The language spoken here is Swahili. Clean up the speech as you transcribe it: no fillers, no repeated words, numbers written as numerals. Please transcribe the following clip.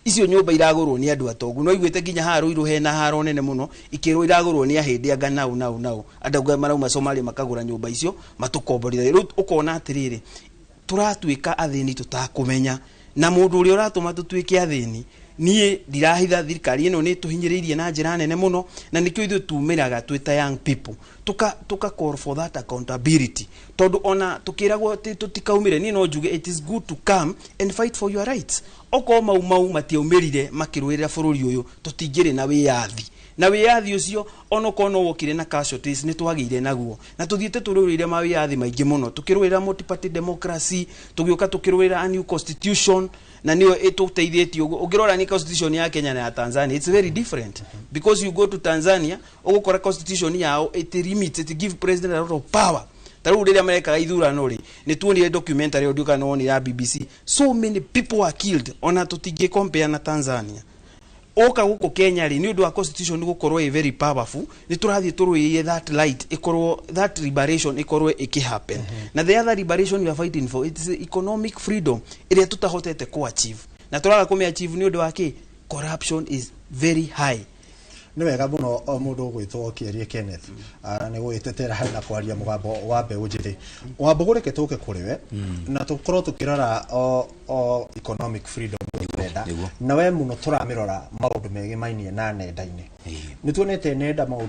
icio nyumba iragurwo ni andu atongu no igwete ginya haru iru hena haro nene muno ikirwo iragurwo ni ahindi anga nau andu marauma Somalia makagura nyumba icio matukomborire riu ukona atiriri turatuika athini tutakumenya na mundu uri uratuma tutuike athini nie ndirahitha thirikari ino ni tuhinyiririe na njira nene muno na nikio ithu tumiraga twita young people tuka call for that accountability tondu ona tukiragwo tutikaumire ni no njuge it is good to come and fight for your rights oko mau matiaumirire makirwirira bururi uyu tutingire na wiyathi ucio ono kono wokire na casualties ni twagire naguo na tuthiete tururire mawiyathi maingi muno tukirwira multi-party democracy tugioka tukirwira a new constitution na niyo etuteithietie ungirora ni constitution ya Kenya na ya Tanzania it's very different because you go to Tanzania ugukora constitution yao it limits it give president a lot of power taru rire America ithurano ri ni tuonire documentary audio no ni ya BBC so many people were killed ona tutinge compare na Tanzania oka guko Kenya ri ni undu wa constitution gukorwo e very powerful ni turathie turuiye that light ikorwo that liberation ikorwo ikihappen na the other liberation we are fighting for it is economic freedom ile tutahotete ku achieve na turaga kumi achieve ni undu wa ki corruption is very high ni wega muno mundu gwitwo Kierie Kenneth ni gwitetera na kwaria mugambo wa mbeũ njĩthĩ wambugureke tuke kuriwe na tukorwo tukirora o economic freedom urenda na we muno turamirora maundu megi mainie na nenda-ini ni tuonete nenda maundu